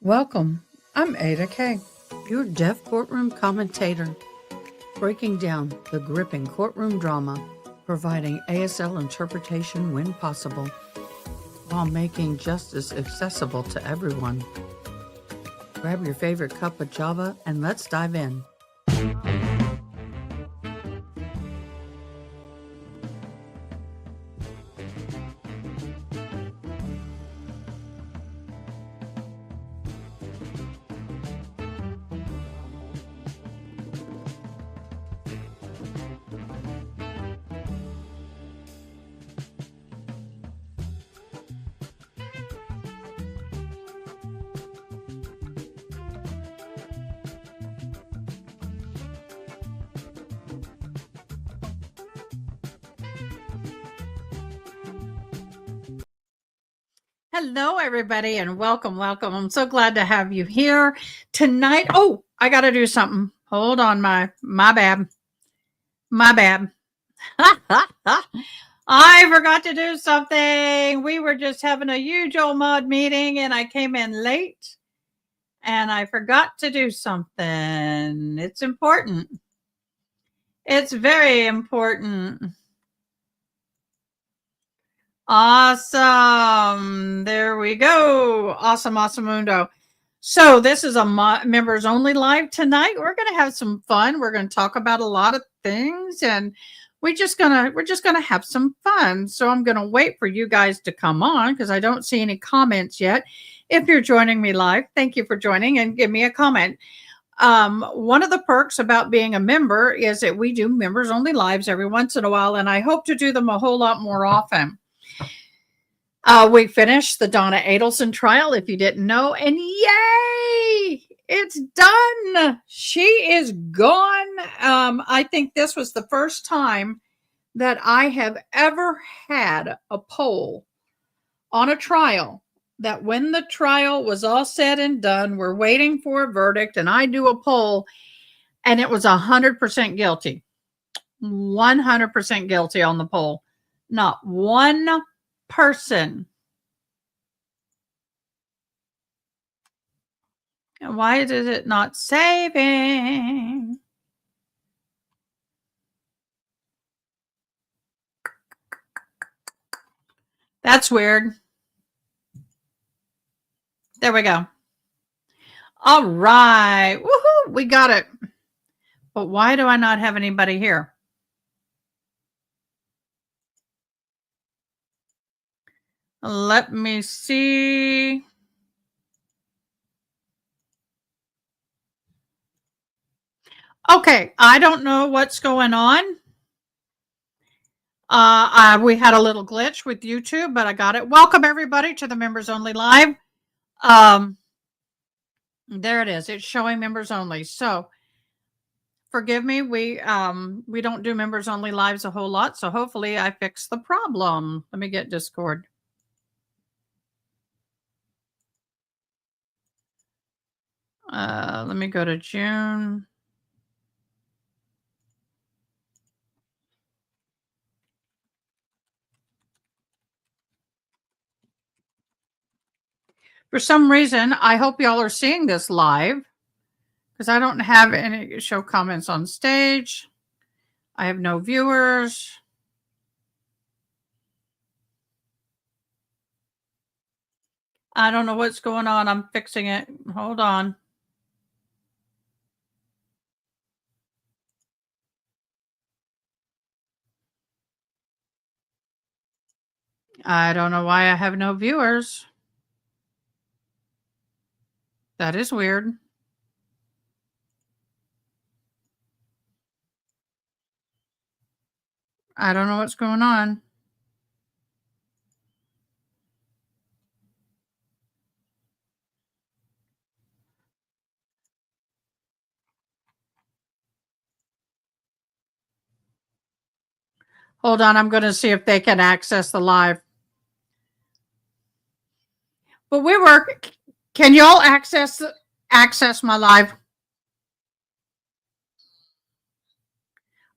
Welcome. I'm Ada Kay, your deaf courtroom commentator, breaking down the gripping courtroom drama, providing ASL interpretation when possible, while making justice accessible to everyone. Grab your favorite cup of Java and let's dive in. Hello, everybody, and welcome, welcome. I'm so glad to have you here tonight. Oh, I got to do something. Hold on, my bad. My bad. I forgot to do something. We were just having a huge old mod meeting, and I came in late, and I forgot to do something. It's important. It's very important. Awesome. There we go. Awesome, awesome mundo. So this is a members only live tonight. We're going to have some fun. We're going to talk about a lot of things, and we're just gonna have some fun. So I'm going to wait for you guys to come on because I don't see any comments yet. If you're joining me live, thank you for joining and give me a comment. One of the perks about being a member is that we do members only lives every once in a while, and I hope to do them a whole lot more often. We finished the Donna Adelson trial, if you didn't know, and yay! It's done. She is gone. I think this was the first time that I have ever had a poll on a trial that when the trial was all said and done, we're waiting for a verdict, and I do a poll, and it was 100% guilty. 100% guilty on the poll. Not one person. Why is it not saving? That's weird. There we go. All right. Woohoo! We got it. But why do I not have anybody here? Let me see. Okay, I don't know what's going on. We had a little glitch with YouTube, but I got it. Welcome everybody to the members only live. There it is. It's showing members only. So forgive me. We don't do members only lives a whole lot. So hopefully I fix the problem. Let me get Discord. Let me go to June. For some reason, I hope y'all are seeing this live because I don't have any show comments on stage. I have no viewers. I don't know what's going on. I'm fixing it. Hold on. I don't know why I have no viewers. That is weird. I don't know what's going on. Hold on. I'm going to see if they can access the live. But we work. Can y'all access my live?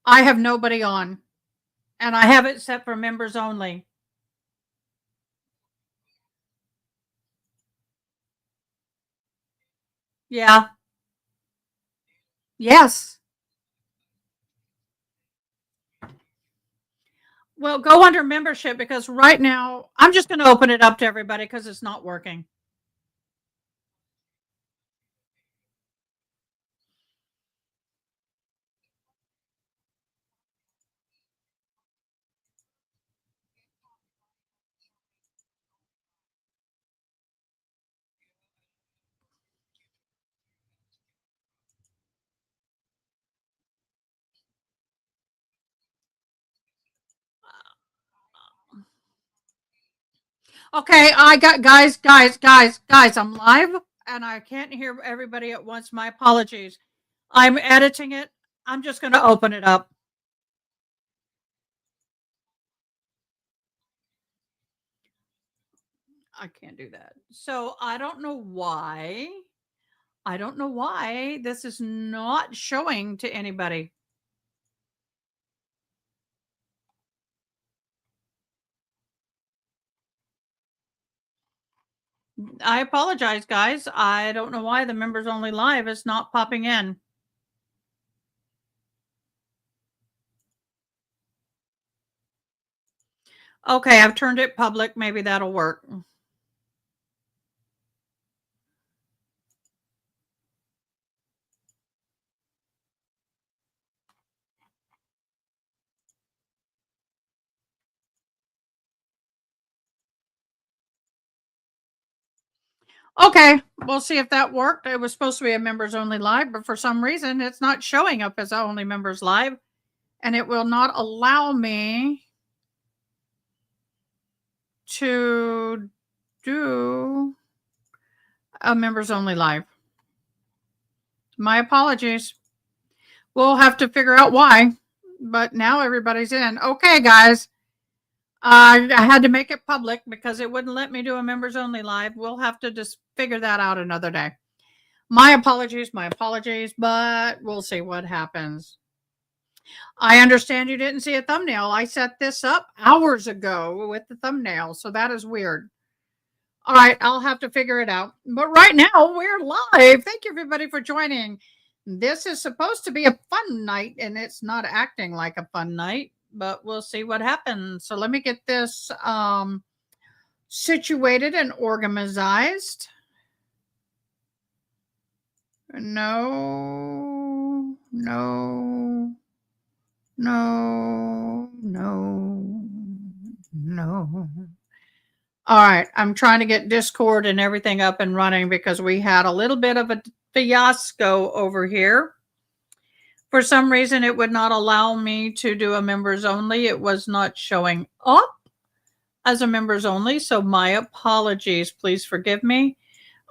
I have nobody on, and I have it set for members only. Yeah. Yes. Well, go under membership because right now I'm just going to open it up to everybody because it's not working. Okay, I got guys. I'm live and I can't hear everybody at once. My apologies. I'm editing it. I'm just going to open it up. I can't do that. So I don't know why. I don't know why this is not showing to anybody. I apologize, guys. I don't know why the members only live is not popping in. Okay, I've turned it public. Maybe that'll work. Okay, we'll see if that worked. It was supposed to be a members only live, but for some reason it's not showing up as only members live, and it will not allow me to do a members only live. My apologies. We'll have to figure out why, but now everybody's in. Okay, guys. I had to make it public because it wouldn't let me do a members only live. We'll have to just figure that out another day. My apologies, but we'll see what happens. I understand you didn't see a thumbnail. I set this up hours ago with the thumbnail, so that is weird. All right, I'll have to figure it out. But right now, we're live. Thank you, everybody, for joining. This is supposed to be a fun night, and it's not acting like a fun night, but we'll see what happens. So let me get this situated and organized. No, no, no, no, no. All right, I'm trying to get Discord and everything up and running because we had a little bit of a fiasco over here. For some reason, it would not allow me to do a members only. It was not showing up as a members only. So, my apologies. Please forgive me.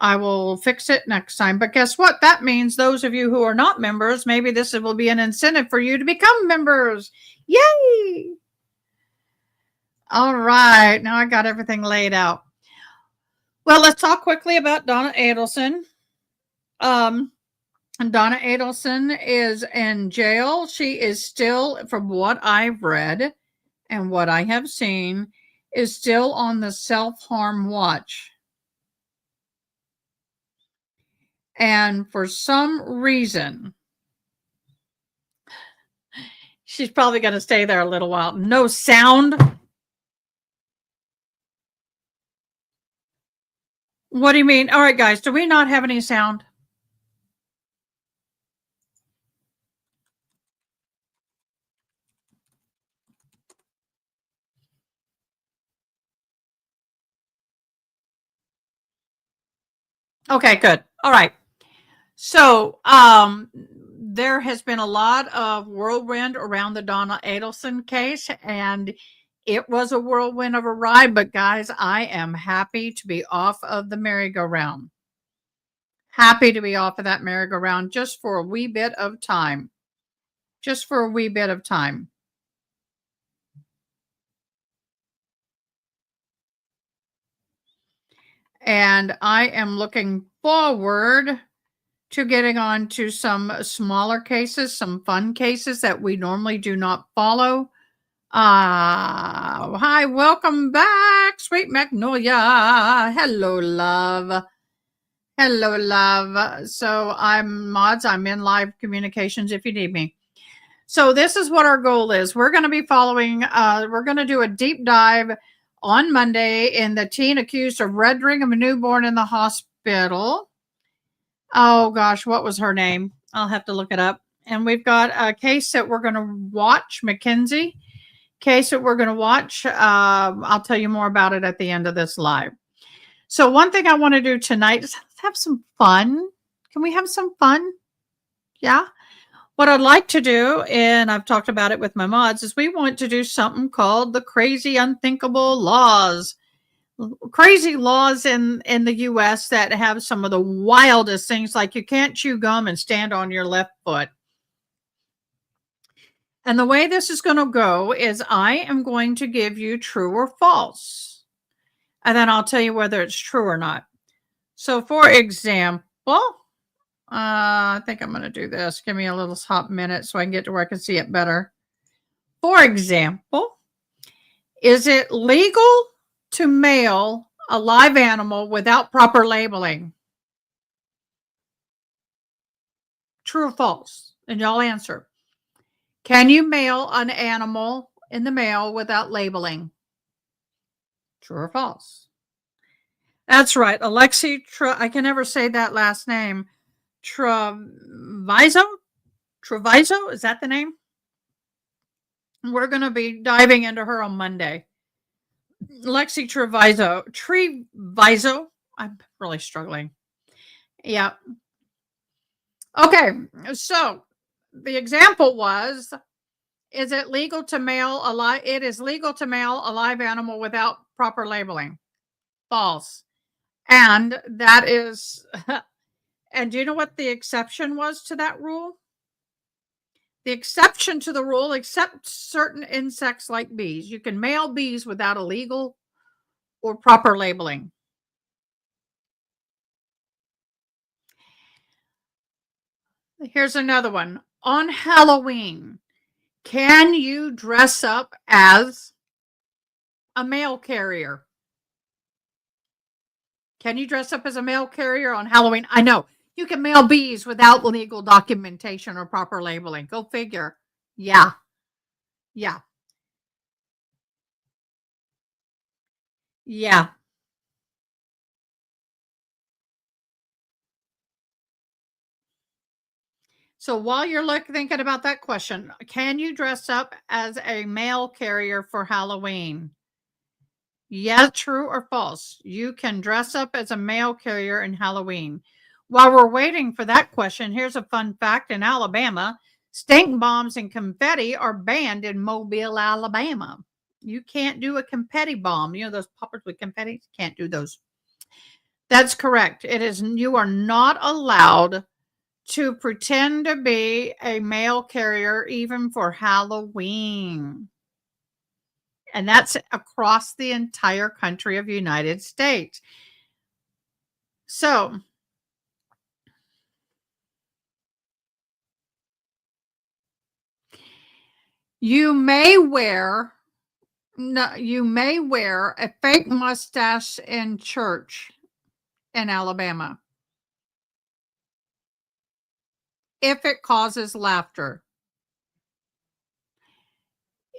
I will fix it next time. But guess what? That means those of you who are not members, maybe this will be an incentive for you to become members. Yay! All right. Now I got everything laid out. Well, let's talk quickly about Donna Adelson. Donna Adelson is in jail. She is still, from what I've read and what I have seen, is still on the self-harm watch. And for some reason, she's probably going to stay there a little while. No sound. What do you mean? All right, guys, do we not have any sound? Okay, good. All right. So, there has been a lot of whirlwind around the Donna Adelson case, and it was a whirlwind of a ride. But, guys, I am happy to be off of the merry-go-round. Happy to be off of that merry-go-round just for a wee bit of time. Just for a wee bit of time. And I am looking forward to getting on to some smaller cases, some fun cases that we normally do not follow. Hi, welcome back, Sweet Magnolia. Hello, love. Hello, love. So I'm Mods. I'm in live communications if you need me. So this is what our goal is. We're going to be following. We're going to do a deep dive on Monday in the teen accused of rendering of a newborn in the hospital. Oh gosh, what was her name? I'll have to look it up. And we've got a case that we're going to watch, Mackenzie case that we're going to watch. I'll tell you more about it at the end of this live. So one thing I want to do tonight is have some fun. Can we have some fun? Yeah. What I'd like to do, and I've talked about it with my mods, is we want to do something called the crazy unthinkable laws. Crazy laws in the US that have some of the wildest things, like you can't chew gum and stand on your left foot. And the way this is going to go is I am going to give you true or false. And then I'll tell you whether it's true or not. So for example, I think I'm going to do this. Give me a little hot minute so I can get to where I can see it better. For example, is it legal to mail a live animal without proper labeling? True or false? And y'all answer. Can you mail an animal in the mail without labeling? True or false? That's right. I can never say that last name. Treviso? Treviso? Is that the name? We're going to be diving into her on Monday. Lexi Treviso. I'm really struggling. Yeah. Okay. So the example was, is it legal to mail a live? It is legal to mail a live animal without proper labeling. False. And that is, and do you know what the exception was to that rule? The exception to the rule, except certain insects like bees. You can mail bees without a legal or proper labeling. Here's another one. On Halloween, can you dress up as a mail carrier? Can you dress up as a mail carrier on Halloween? I know. You can mail bees without legal documentation or proper labeling. Go figure. Yeah. Yeah. Yeah. So while you're thinking about that question, can you dress up as a mail carrier for Halloween? Yeah, true or false? You can dress up as a mail carrier in Halloween. While we're waiting for that question, here's a fun fact in Alabama: stink bombs and confetti are banned in Mobile, Alabama. You can't do a confetti bomb. You know those poppers with confetti? Can't do those. That's correct. It is, you are not allowed to pretend to be a mail carrier even for Halloween. And that's across the entire country of United States. So, you may wear you may wear a fake mustache in church in Alabama if it causes laughter.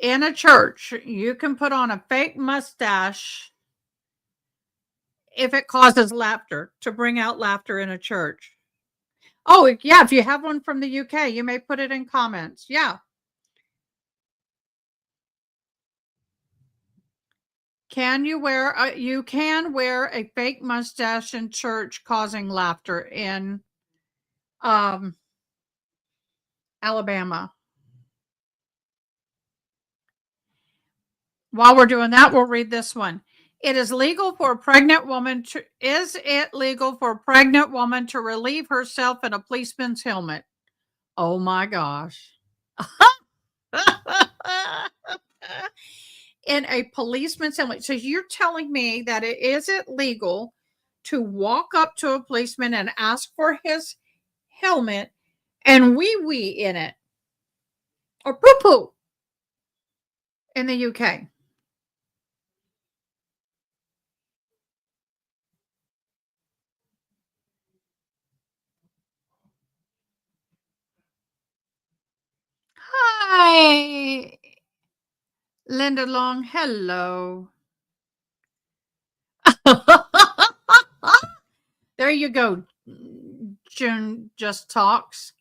In a church, you can put on a fake mustache if it causes laughter, to bring out laughter in a church. Oh, yeah, if you have one from the UK, you may put it in comments. Yeah. You can wear a fake mustache in church causing laughter in um Alabama. While we're doing that, we'll read this one. Is it legal for a pregnant woman to relieve herself in a policeman's helmet? Oh my gosh. In a policeman's helmet. So you're telling me that it isn't legal to walk up to a policeman and ask for his helmet and wee wee in it or poo poo in the UK? Hey, Linda Long, hello. There you go. June just talks.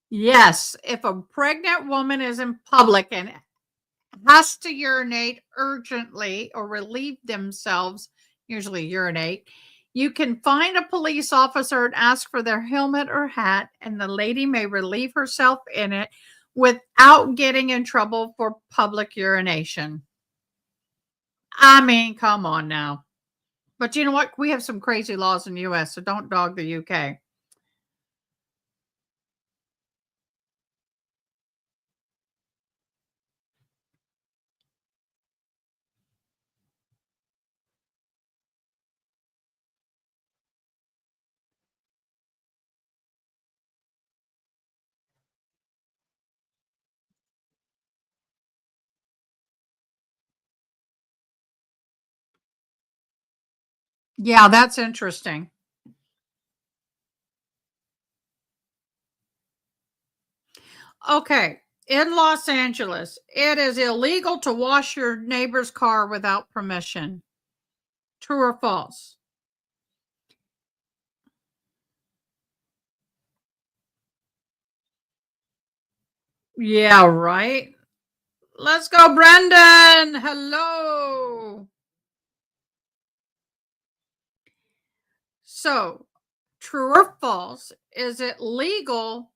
Yes, if a pregnant woman is in public and has to urinate urgently or relieve themselves, usually urinate, you can find a police officer and ask for their helmet or hat, and the lady may relieve herself in it without getting in trouble for public urination. I mean, come on now. But you know what? We have some crazy laws in the US, so don't dog the UK. Yeah, that's interesting. Okay. In Los Angeles, it is illegal to wash your neighbor's car without permission. True or false? Yeah, right. Let's go, Brendan. Hello. So, true or false? Is it legal?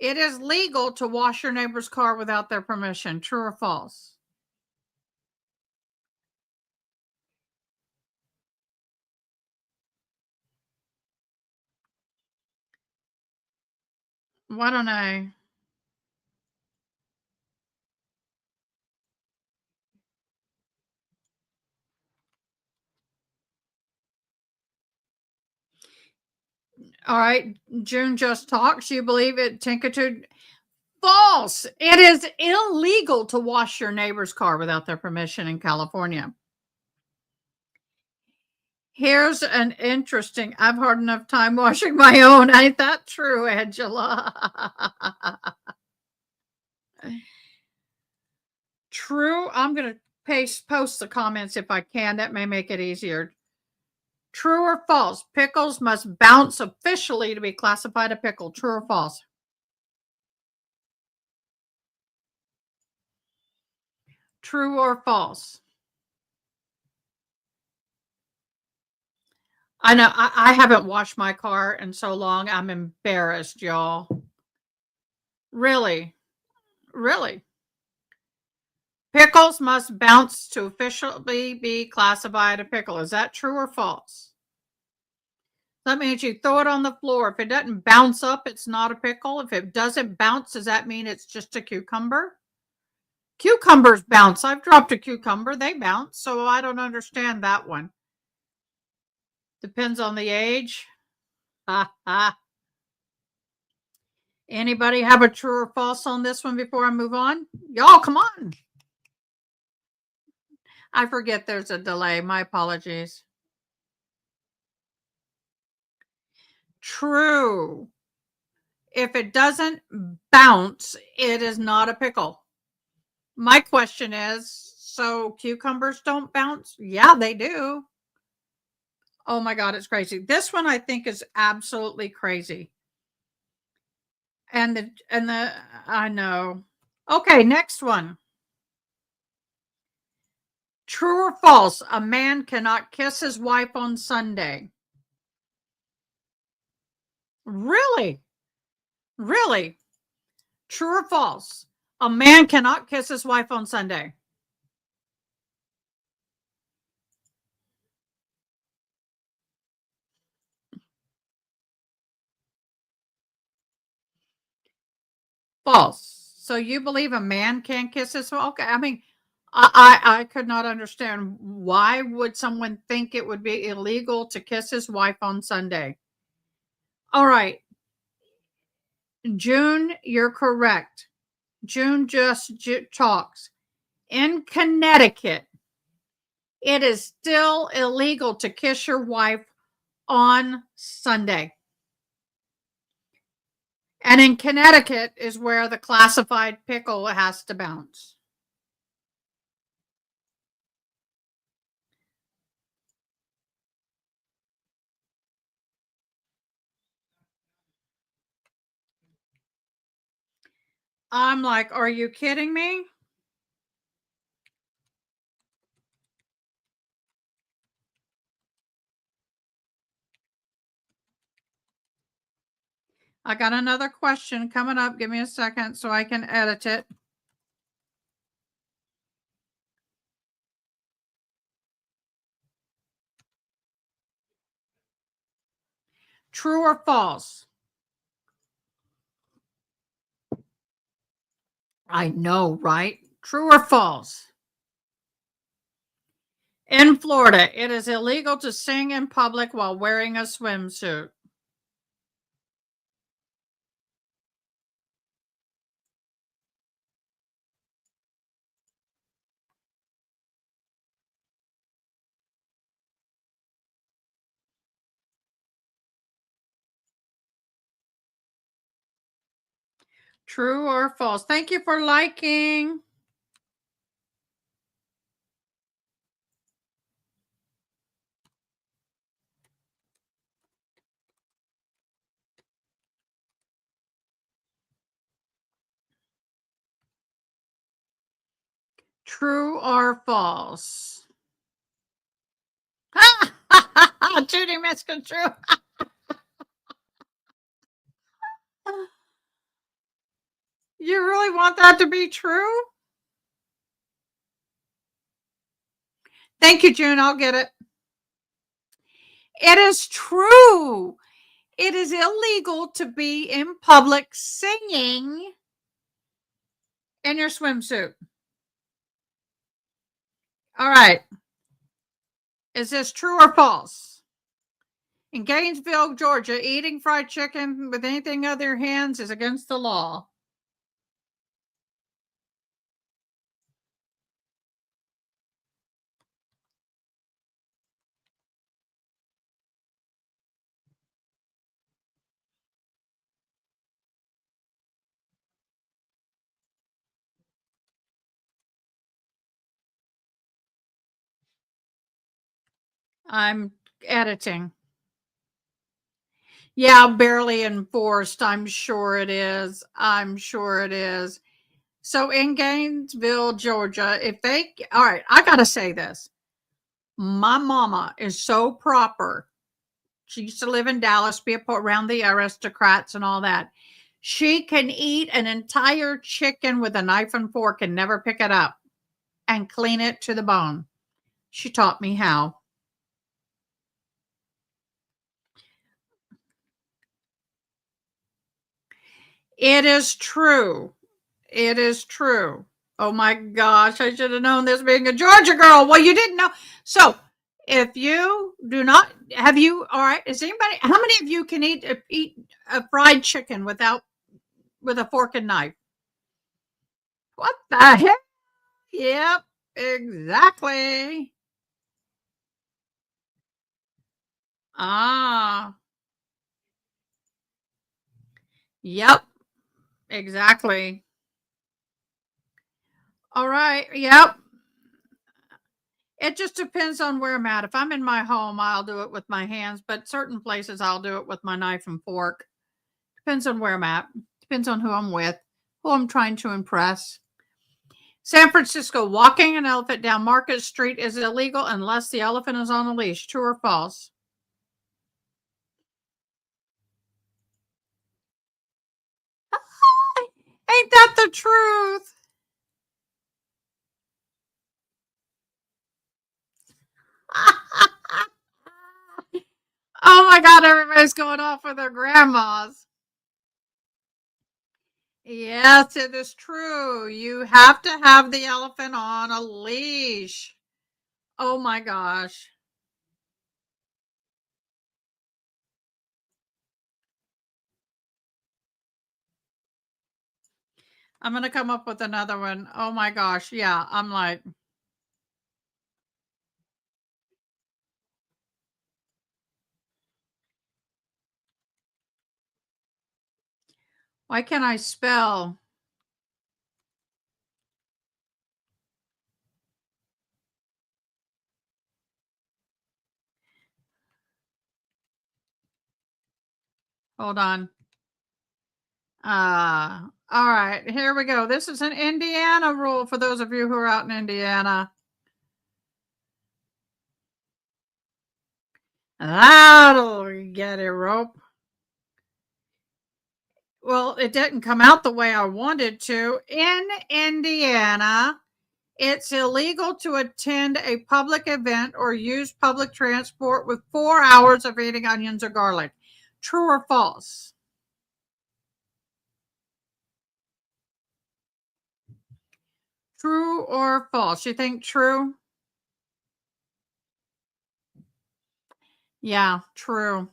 It is legal to wash your neighbor's car without their permission. True or false? Why don't I? All right. June just talks. You believe it, Tinkitude? False. It is illegal to wash your neighbor's car without their permission in California. Here's an interesting, I've hard enough time washing my own. Ain't that true, Angela? True. I'm going to post the comments if I can. That may make it easier. True or false? Pickles must bounce officially to be classified a pickle. True or false? True or false? I know I haven't washed my car in so long. I'm embarrassed, y'all. Really? Really? Pickles must bounce to officially be classified a pickle. Is that true or false? That means you throw it on the floor. If it doesn't bounce up, it's not a pickle. If it doesn't bounce, does that mean it's just a cucumber? Cucumbers bounce. I've dropped a cucumber. They bounce. So I don't understand that one. Depends on the age. Ha ha. Anybody have a true or false on this one before I move on? Y'all, come on. I forget there's a delay. My apologies. True. If it doesn't bounce, it is not a pickle. My question is, so cucumbers don't bounce? Yeah, they do. Oh my god, it's crazy. This one I think is absolutely crazy. And the I know. Okay, next one. True or false? A man cannot kiss his wife on Sunday. Really? Really? True or false? A man cannot kiss his wife on Sunday. False. So you believe a man can't kiss his wife? Okay. I mean, I could not understand why would someone think it would be illegal to kiss his wife on Sunday. All right, June, you're correct. June just talks. In Connecticut, it is still illegal to kiss your wife on Sunday. And in Connecticut is where the classified pickle has to bounce. I'm like, are you kidding me? I got another question coming up. Give me a second so I can edit it. True or false? I know, right? True or false? In Florida, it is illegal to sing in public while wearing a swimsuit. True or false? Thank you for liking. True or false? Judy misconstrued. You really want that to be true? Thank you, June. I'll get it. It is true. It is illegal to be in public singing in your swimsuit. All right. Is this true or false? In Gainesville, Georgia, eating fried chicken with anything other your hands is against the law. I'm editing. Yeah, barely enforced. I'm sure it is. I'm sure it is. So in Gainesville, Georgia, if they, all right, I got to say this. My mama is so proper. She used to live in Dallas, be around the aristocrats and all that. She can eat an entire chicken with a knife and fork and never pick it up and clean it to the bone. She taught me how. It is true. It is true. Oh my gosh, I should have known this being a Georgia girl. Well, you didn't know. So, if you do not have you all right, is anybody how many of you can eat a fried chicken without with a fork and knife? What the heck? Yep, exactly. Ah, yep, exactly. All right, yep. It just depends on where I'm at. If I'm in my home, I'll do it with my hands, but certain places I'll do it with my knife and fork. Depends on where I'm at. Depends on who I'm with, who I'm trying to impress. San Francisco, walking an elephant down Market Street is illegal unless the elephant is on a leash. True or false? Ain't that the truth? Oh my God, everybody's going off with their grandmas. Yes, it is true. You have to have the elephant on a leash. Oh my gosh. I'm going to come up with another one. Oh my gosh. Yeah. I'm like, Why can't I spell? Hold on. All right, here we go. This is an Indiana rule for those of you who are out in Indiana. That'll get a rope. Well, it didn't come out the way I wanted to. In Indiana, it's illegal to attend a public event or use public transport with 4 hours of eating onions or garlic. True or false? True or false? You think true? Yeah, true.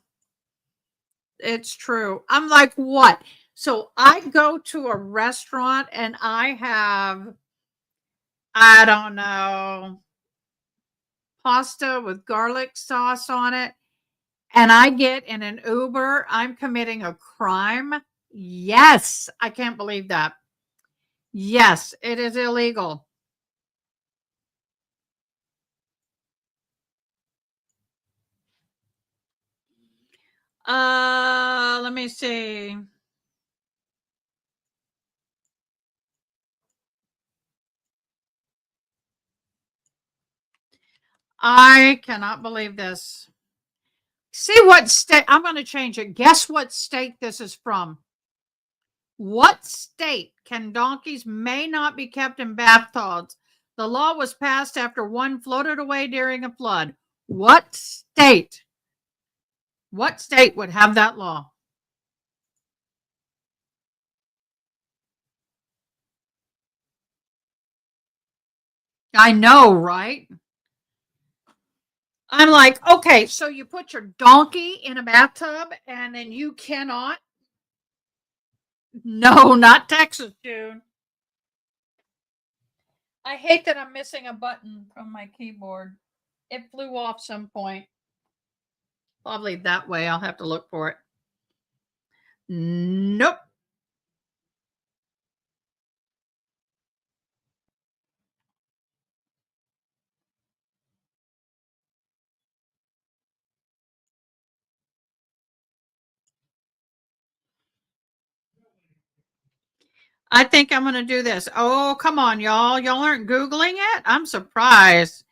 It's true. I'm like, what? So I go to a restaurant and I have, I don't know, pasta with garlic sauce on it, and I get in an Uber, I'm committing a crime. Yes, I can't believe that. Yes, it is illegal. Let me see. I cannot believe this. See what state, I'm going to change it. Guess what state this is from? What state can donkeys may not be kept in bathtubs? The law was passed after one floated away during a flood. What state? What state would have that law? I know, right? I'm like, okay, so you put your donkey in a bathtub and then you cannot. No, not Texas, June. I hate that I'm missing a button from my keyboard. It flew off some point. Probably that way. I'll have to look for it. Nope. I think I'm going to do this. Oh, come on, y'all. Y'all aren't Googling it? I'm surprised.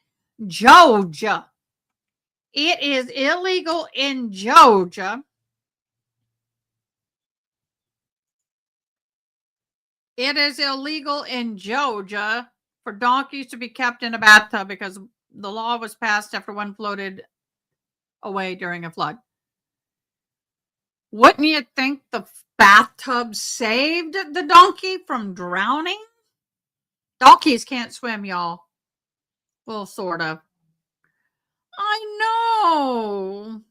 Georgia. It is illegal in Georgia. It is illegal in Georgia for donkeys to be kept in a bathtub because the law was passed after one floated away during a flood. Wouldn't you think the bathtub saved the donkey from drowning? Donkeys can't swim, y'all. Well, sort of. I know.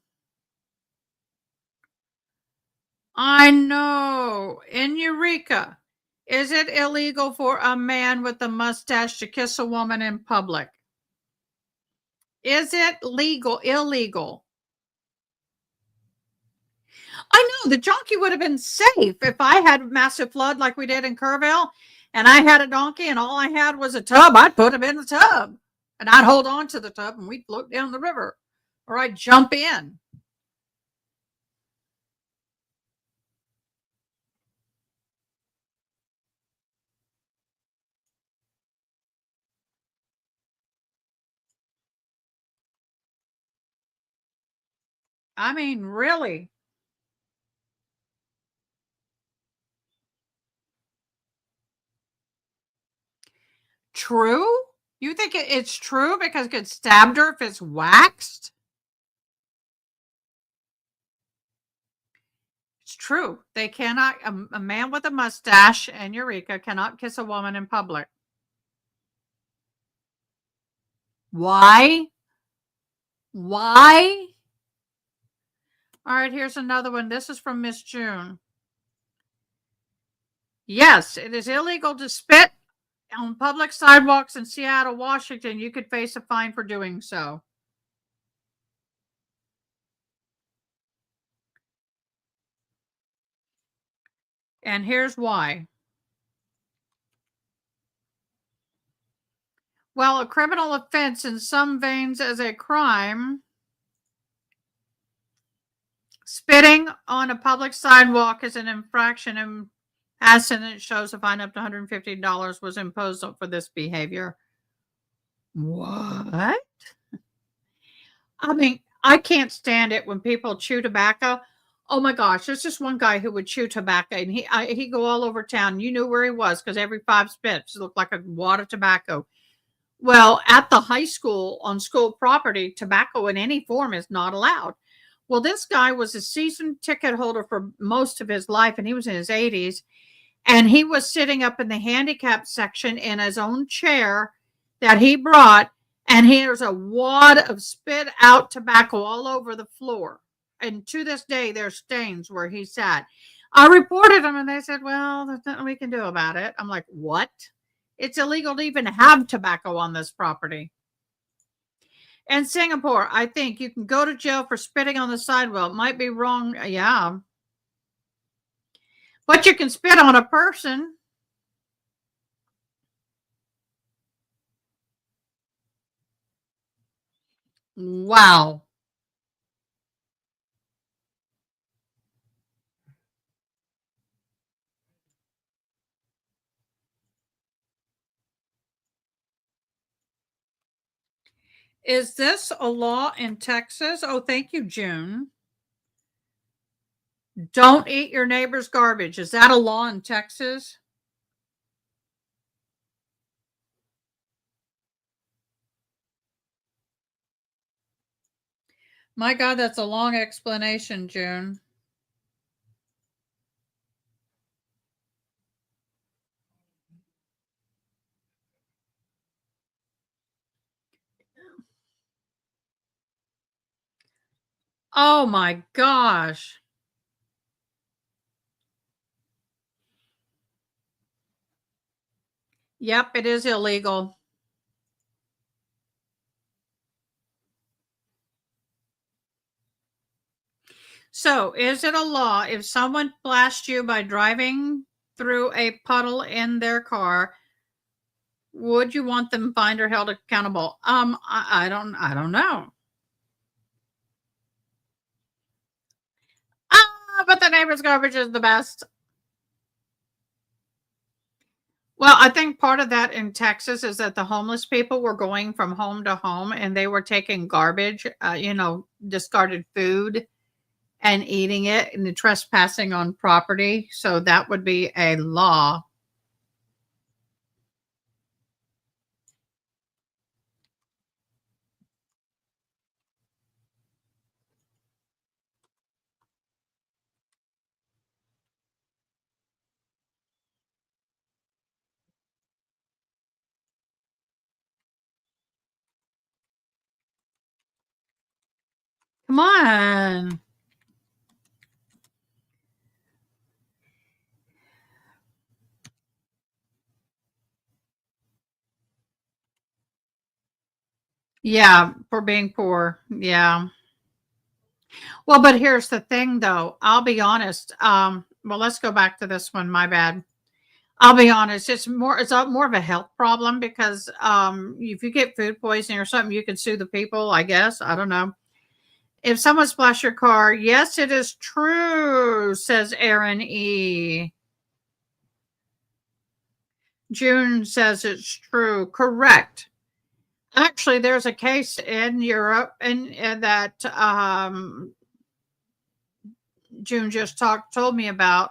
I know. In Eureka, is it illegal for a man with a mustache to kiss a woman in public? Is it legal? Illegal? I know the donkey would have been safe if I had a massive flood like we did in Kerrville and I had a donkey and all I had was a tub. I'd put him in the tub and I'd hold on to the tub and we'd float down the river or I'd jump in. I mean, really? True? You think it's true because it could stab her if it's waxed? It's true. They cannot, a man with a mustache and Eureka cannot kiss a woman in public. Why? Why? All right, here's another one. This is from Miss June. Yes, it is illegal to spit on public sidewalks in Seattle, Washington. You could face a fine for doing so. And here's why. While a criminal offense in some veins as a crime, spitting on a public sidewalk is an infraction, and precedent shows a fine up to $150 was imposed for this behavior. What? I mean, I can't stand it when people chew tobacco. Oh my gosh, there's just one guy who would chew tobacco, and he'd go all over town. You knew where he was because every 5 spits looked like a wad of tobacco. Well, at the high school on school property, tobacco in any form is not allowed. Well, this guy was a season ticket holder for most of his life, and he was in his 80s. And he was sitting up in the handicapped section in his own chair that he brought. And here's a wad of spit out tobacco all over the floor. And to this day, there's stains where he sat. I reported him, and they said, well, there's nothing we can do about it. I'm like, what? It's illegal to even have tobacco on this property. And Singapore, I think you can go to jail for spitting on the sidewalk. It might be wrong. Yeah. But you can spit on a person. Wow. Is this a law in Texas? Oh, thank you, June. Don't eat your neighbor's garbage. Is that a law in Texas? My God, that's a long explanation, June. Oh my gosh. Yep, it is illegal. So, is it a law if someone blasts you by driving through a puddle in their car? Would you want them fined or held accountable? I don't know. But the neighbor's garbage is the best. Well, I think part of that in Texas is that the homeless people were going from home to home and they were taking garbage, discarded food and eating it and trespassing on property. So that would be a law. Come on. Yeah, for being poor. Yeah. Well, but here's the thing though. I'll be honest. Well, let's go back to this one. My bad. I'll be honest. It's more of a health problem because if you get food poisoning or something, you can sue the people, I guess. I don't know. If someone splashed your car, yes, it is true, says Aaron E. June says it's true. Correct. Actually, there's a case in Europe and that June just told me about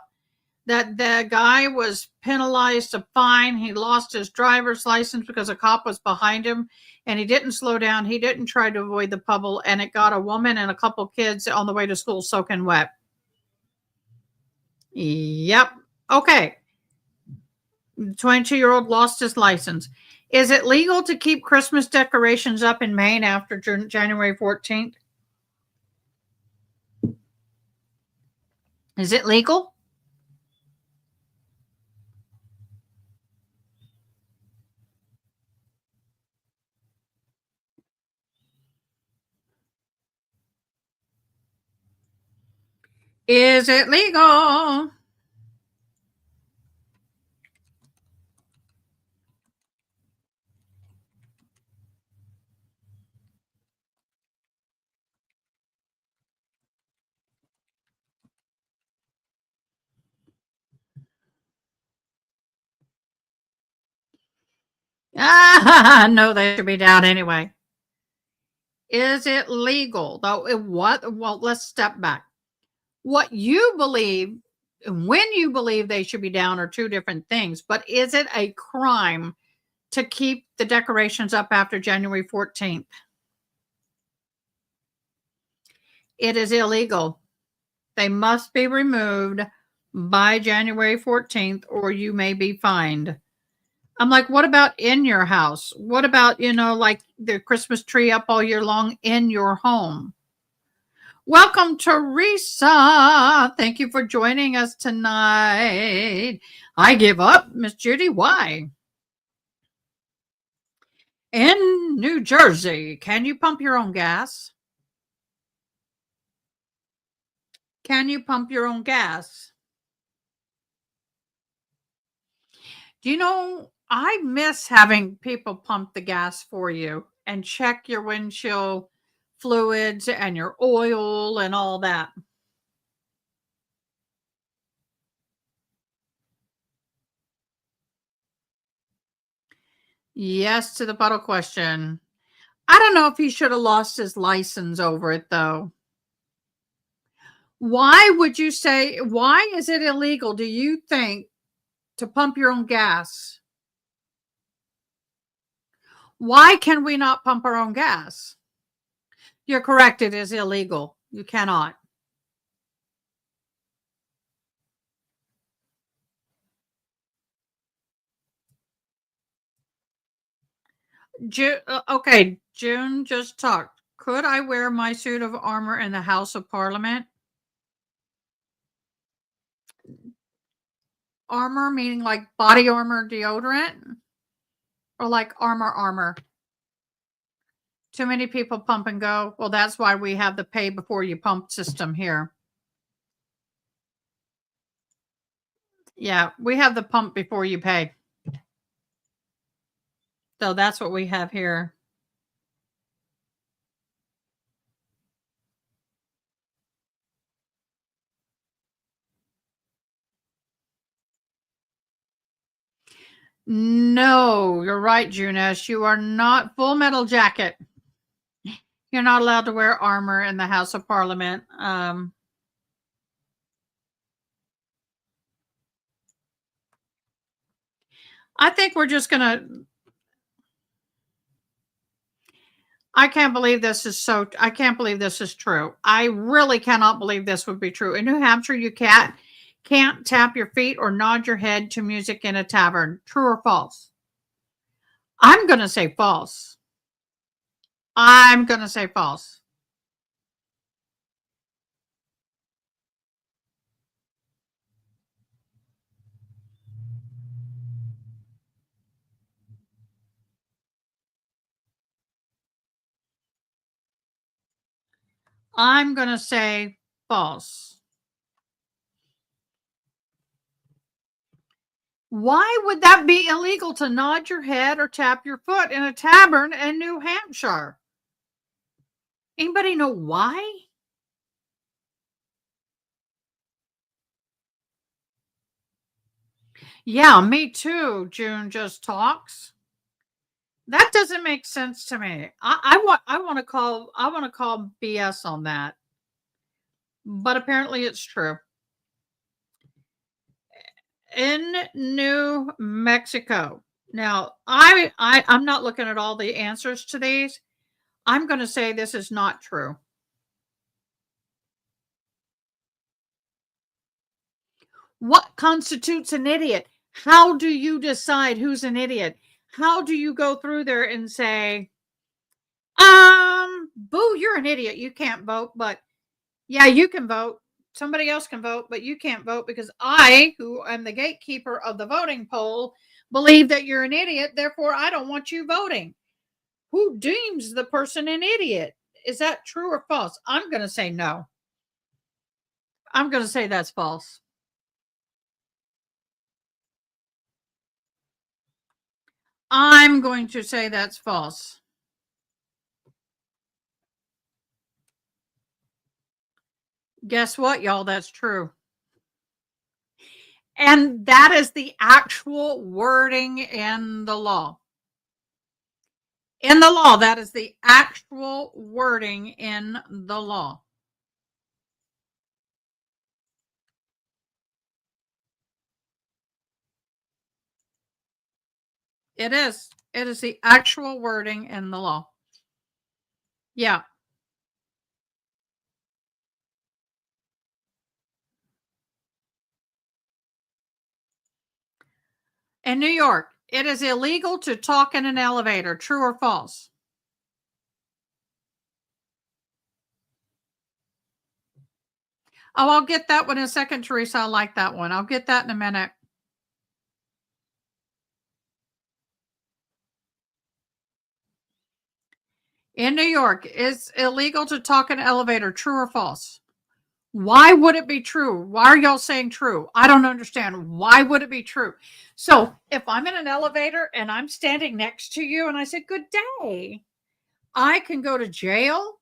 that the guy was penalized a fine. He lost his driver's license because a cop was behind him and he didn't slow down. He didn't try to avoid the puddle, and it got a woman and a couple kids on the way to school soaking wet. Yep. Okay. 22-year-old lost his license. Is it legal to keep Christmas decorations up in Maine after January 14th? Is it legal? Is it legal? Ah, no, they should be down anyway. Is it legal? Though what well, let's step back. What you believe and when you believe they should be down are two different things, but is it a crime to keep the decorations up after January 14th? It is illegal. They must be removed by January 14th or you may be fined. I'm like, what about in your house? What about, like the Christmas tree up all year long in your home? Welcome, Teresa. Thank you for joining us tonight. I give up, Miss Judy. Why? In New Jersey, can you pump your own gas? Can you pump your own gas? Do you know, I miss having people pump the gas for you and check your windshield fluids and your oil and all that. Yes to the puddle question. I don't know if he should have lost his license over it, though. Why is it illegal, do you think, to pump your own gas? Why can we not pump our own gas? You're correct. It is illegal. You cannot. Okay, June just talked. Could I wear my suit of armor in the House of Parliament? Armor meaning like body armor deodorant or like armor? Too many people pump and go. Well, that's why we have the pay before you pump system here. Yeah, we have the pump before you pay. So that's what we have here. No, you're right, Junas. You are not Full Metal Jacket. You're not allowed to wear armor in the House of Parliament. I think we're just gonna. I can't believe this is so. I can't believe this is true. I really cannot believe this would be true. In New Hampshire, you can't tap your feet or nod your head to music in a tavern. True or false? I'm gonna say false. I'm gonna say false. I'm gonna say false. Why would that be illegal to nod your head or tap your foot in a tavern in New Hampshire? Anybody know why? Yeah, me too. June just talks. That doesn't make sense to me. I want to call BS on that. But apparently it's true. In New Mexico. Now, I'm not looking at all the answers to these. I'm going to say this is not true. What constitutes an idiot? How do you decide who's an idiot? How do you go through there and say, boo, you're an idiot. You can't vote, but yeah, you can vote. Somebody else can vote, but you can't vote because I, who am the gatekeeper of the voting poll, believe that you're an idiot. Therefore, I don't want you voting. Who deems the person an idiot? Is that true or false? I'm going to say no. I'm going to say that's false. I'm going to say that's false. Guess what, y'all? That's true. And that is the actual wording in the law. In the law, that is the actual wording in the law. It is. It is the actual wording in the law. Yeah. In New York, it is illegal to talk in an elevator. True or false? Oh, I'll get that one in a second, Teresa. I like that one. I'll get that in a minute. In New York, it's illegal to talk in an elevator. True or false? Why would it be true? Why are y'all saying true? I don't understand. Why would it be true? So if I'm in an elevator and I'm standing next to you and I say, good day, I can go to jail.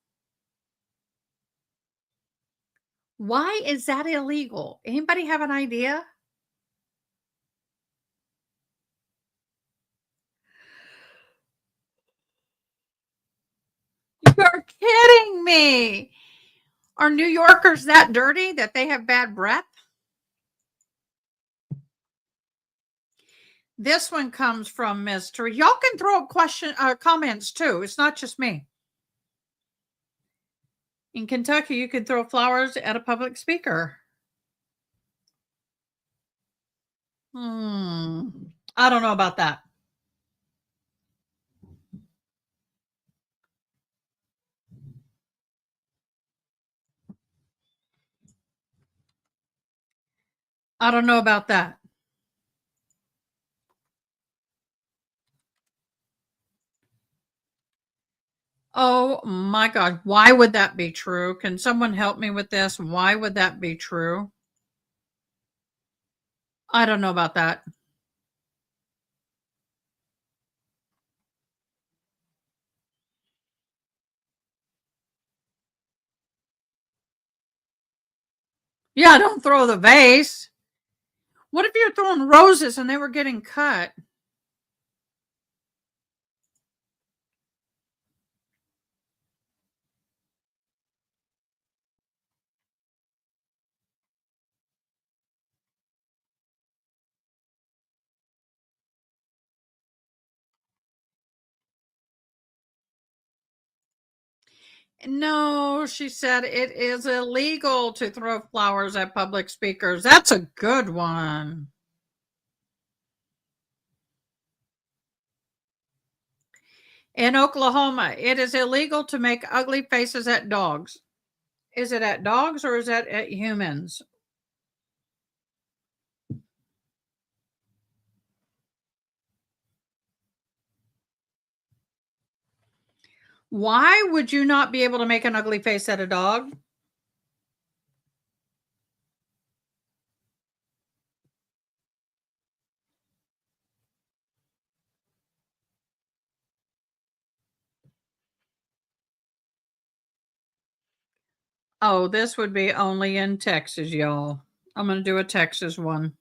Why is that illegal? Anybody have an idea? You're kidding me. Are New Yorkers that dirty that they have bad breath? This one comes from Mr. Y'all can throw up comments too. It's not just me. In Kentucky, you can throw flowers at a public speaker. I don't know about that. I don't know about that. Oh my God. Why would that be true? Can someone help me with this? Why would that be true? I don't know about that. Yeah, don't throw the vase. What if you're throwing roses and they were getting cut? No, she said it is illegal to throw flowers at public speakers. That's a good one. In Oklahoma, it is illegal to make ugly faces at dogs. Is it at dogs or is it at humans? Why would you not be able to make an ugly face at a dog? Oh, this would be only in Texas, y'all. I'm going to do a Texas one.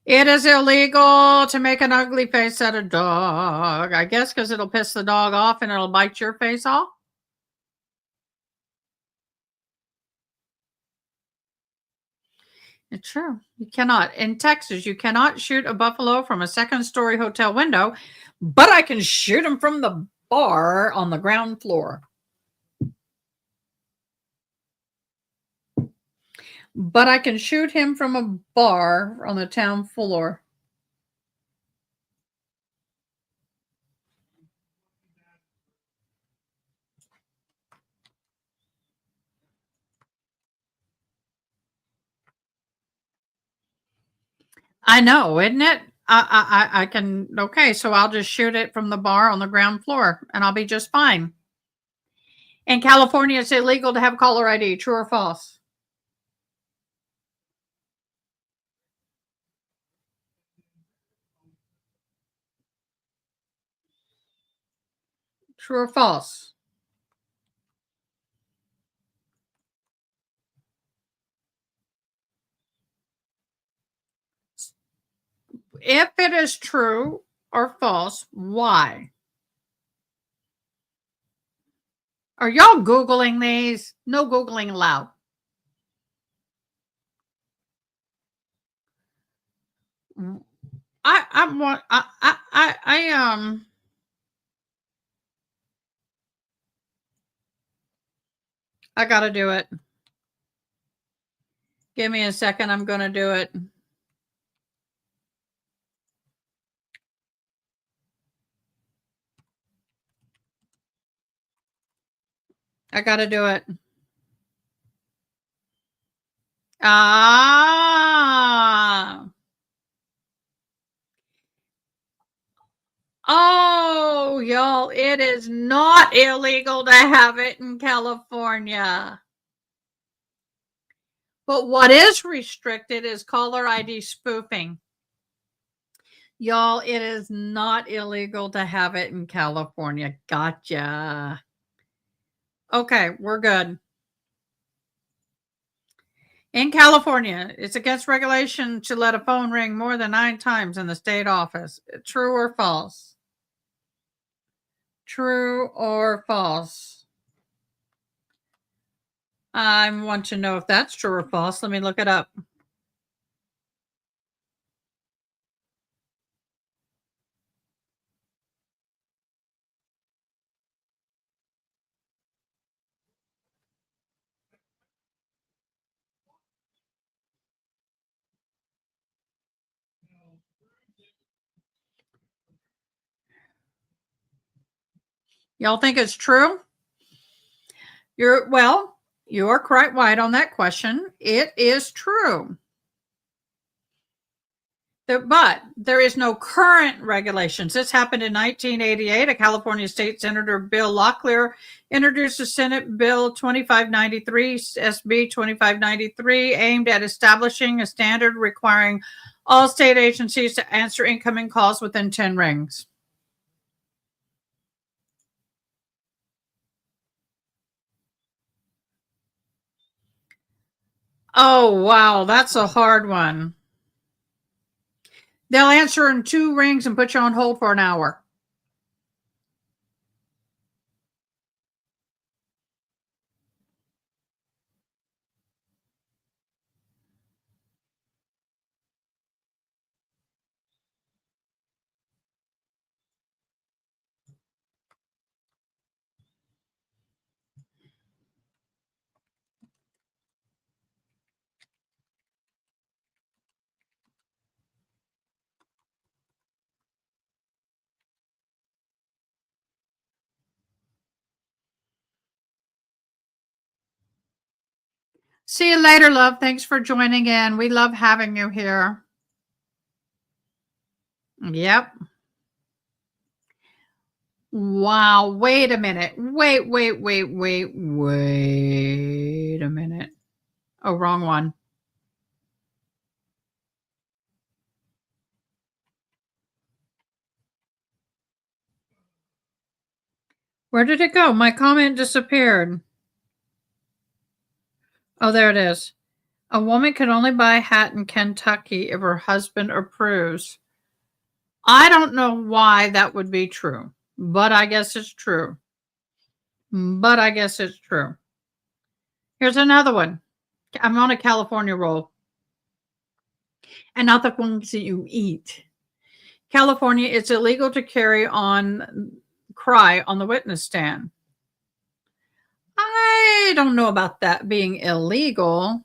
It is illegal to make an ugly face at a dog. I guess because it'll piss the dog off and it'll bite your face off. It's true. You cannot. In Texas, you cannot shoot a buffalo from a second-story hotel window, but I can shoot him from the bar on the ground floor. But I can shoot him from a bar on the town floor. I know, isn't it? I can. Okay, so I'll just shoot it from the bar on the ground floor, and I'll be just fine. In California, it's illegal to have caller ID. True or false? True or false? if it is true or false, why? Are y'all Googling these? No Googling allowed. I want I gotta do it. Give me a second. I'm gonna do it. I gotta do it. Ah. Oh, y'all, it is not illegal to have it in California. But what is restricted is caller ID spoofing. Y'all, it is not illegal to have it in California. Gotcha. Okay, we're good. In California, it's against regulation to let a phone ring more than 9 times in the state office. True or false? True or false? I want to know if that's true or false. Let me look it up. Y'all think it's true? You're quite right on that question. It is true. But there is no current regulations. This happened in 1988. A California State Senator, Bill Locklear, introduced the Senate Bill 2593, SB 2593, aimed at establishing a standard requiring all state agencies to answer incoming calls within 10 rings. Oh, wow. That's a hard one. They'll answer in 2 rings and put you on hold for an hour. See you later, love. Thanks for joining in. We love having you here. Yep. Wow. Wait a minute. Wait a minute. Oh, wrong one. Where did it go? My comment disappeared. Oh, there it is. A woman can only buy a hat in Kentucky if her husband approves. I don't know why that would be true, but I guess it's true. Here's another one. I'm on a California roll. And not the ones that you eat. California, it's illegal to cry on the witness stand. I don't know about that being illegal.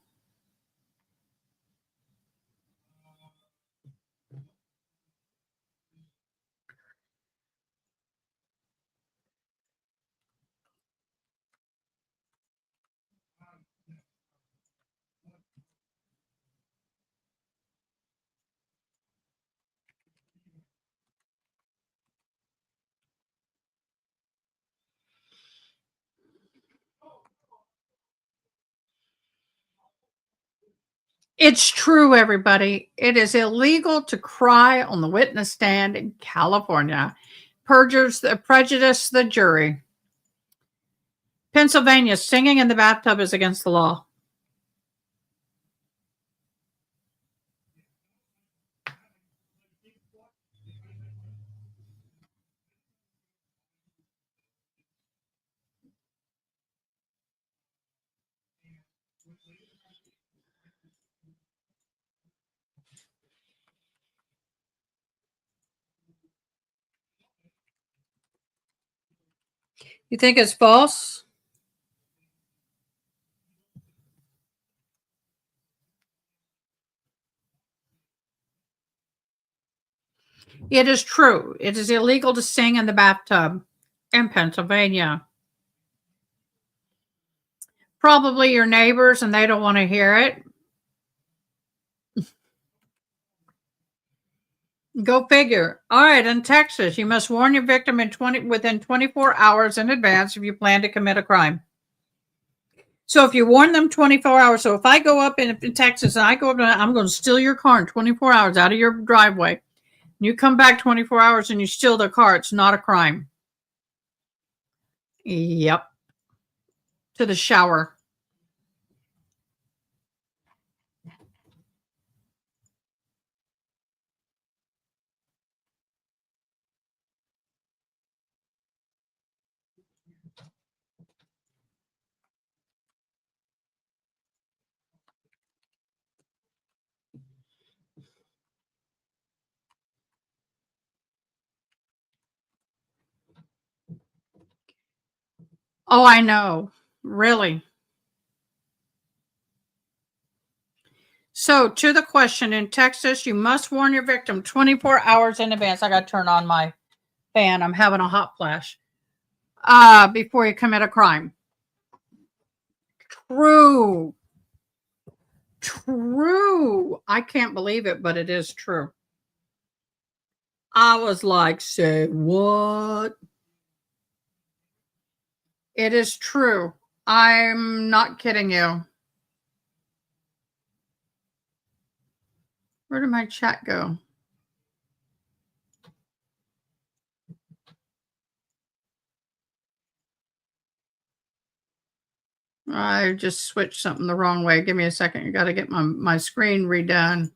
It's true, everybody. It is illegal to cry on the witness stand in California. Prejudice the jury. Pennsylvania, singing in the bathtub is against the law. You think it's false? It is true. It is illegal to sing in the bathtub in Pennsylvania. Probably your neighbors and they don't want to hear it. Go figure. All right, in Texas, you must warn your victim within 24 hours in advance if you plan to commit a crime. So if you warn them 24 hours, so if I go up in Texas and I go up and I'm going to steal your car in 24 hours out of your driveway, you come back 24 hours and you steal the car, it's not a crime. Yep. To the shower. Oh, I know. Really. So, to the question, in Texas, you must warn your victim 24 hours in advance. I got to turn on my fan. I'm having a hot flash. Before you commit a crime. True. True. I can't believe it, but it is true. I was like, say what? It is true. I'm not kidding you. Where did my chat go? I just switched something the wrong way. Give me a second. You got to get my screen redone.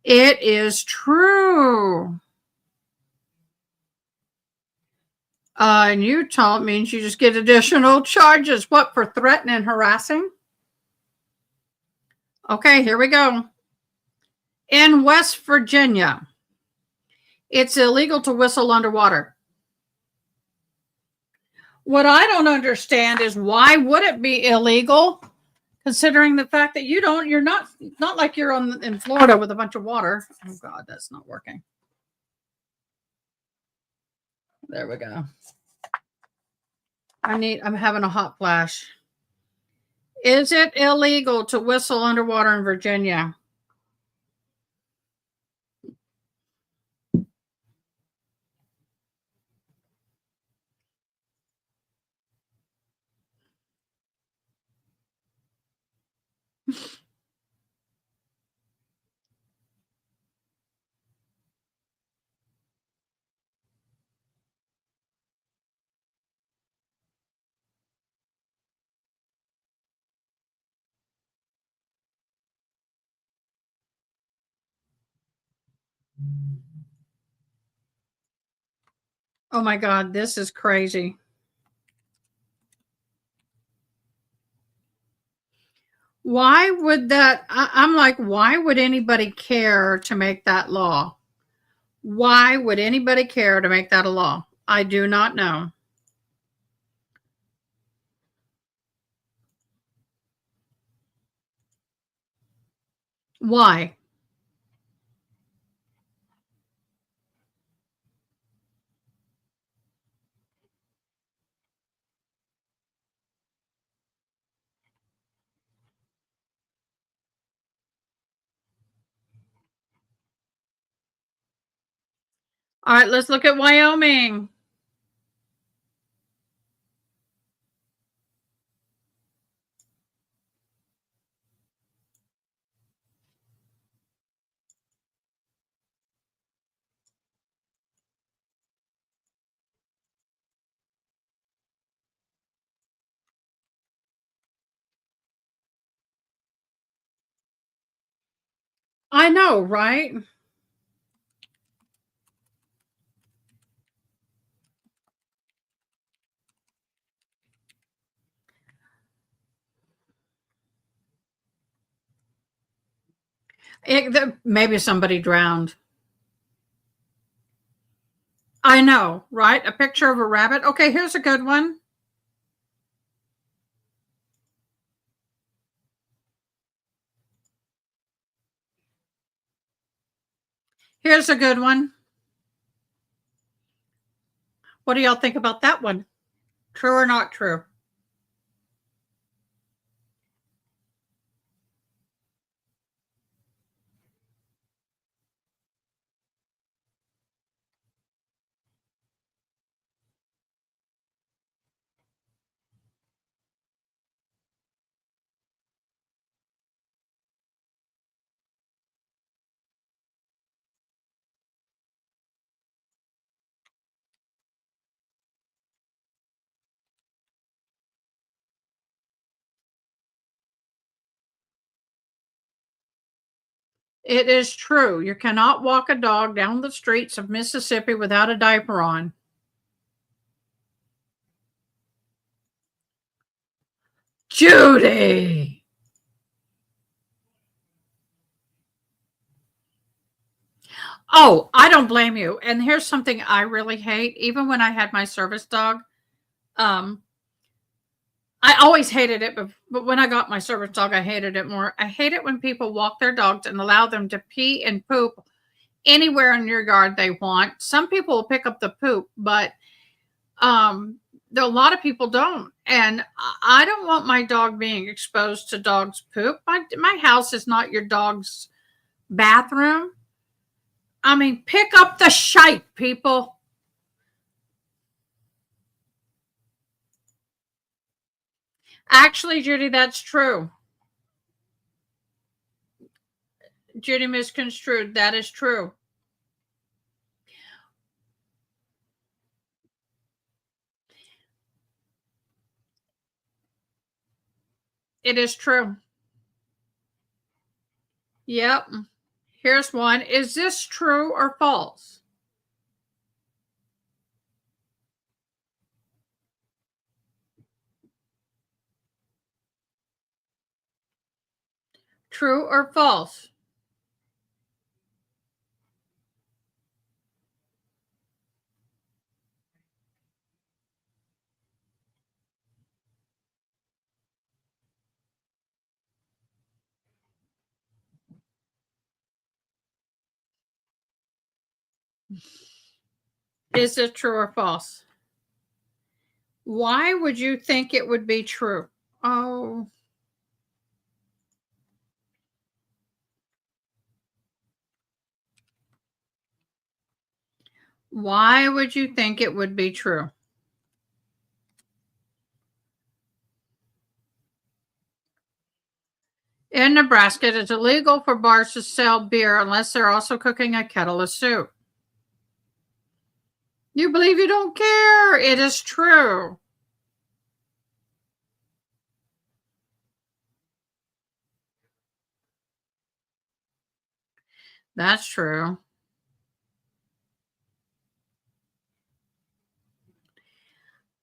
It is true. In Utah, it means you just get additional charges. What, for threatening and harassing? Okay, here we go. In West Virginia, it's illegal to whistle underwater. What I don't understand is why would it be illegal, considering the fact that you're not like you're in Florida with a bunch of water. Oh God, that's not working. There we go. I'm having a hot flash. Is it illegal to whistle underwater in Virginia? Oh my God, this is crazy. Why would that? I'm like, why would anybody care to make that law? Why would anybody care to make that a law? I do not know. Why? All right, let's look at Wyoming. I know, right? Maybe somebody drowned. I know, right? A picture of a rabbit. Okay, here's a good one. Here's a good one. What do y'all think about that one? True or not true? It is true. You cannot walk a dog down the streets of Mississippi without a diaper on. Judy. Oh, I don't blame you. And here's something I really hate. Even when I had my service dog, um, I always hated it, but when I got my service dog, I hated it more. I hate it when people walk their dogs and allow them to pee and poop anywhere in your yard they want. Some people will pick up the poop, but um, a lot of people don't. And I don't want my dog being exposed to dog's poop. My house is not your dog's bathroom. I mean, pick up the shite, people. Actually, Judy, that's true. Judy misconstrued. That is true. It is true. Yep. Here's one. Is this true or false? True or false? Is it true or false? Why would you think it would be true? Oh, why would you think it would be true? In Nebraska, it is illegal for bars to sell beer unless they're also cooking a kettle of soup. You believe you don't care. It is true. That's true.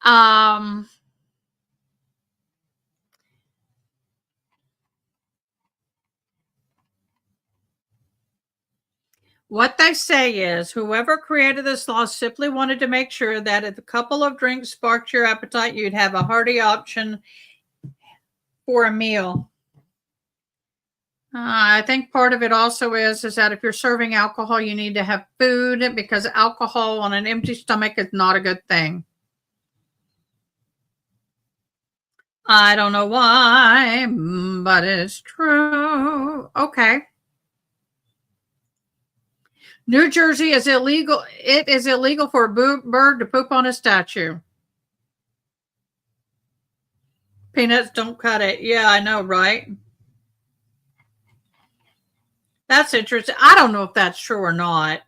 Um, what they say is whoever created this law simply wanted to make sure that if a couple of drinks sparked your appetite, you'd have a hearty option for a meal. I think part of it also is that if you're serving alcohol, you need to have food because alcohol on an empty stomach is not a good thing. I don't know why, but it's true. Okay. New Jersey is illegal. It is illegal for a bird to poop on a statue. Peanuts don't cut it. Yeah, I know, right? That's interesting. I don't know if that's true or not.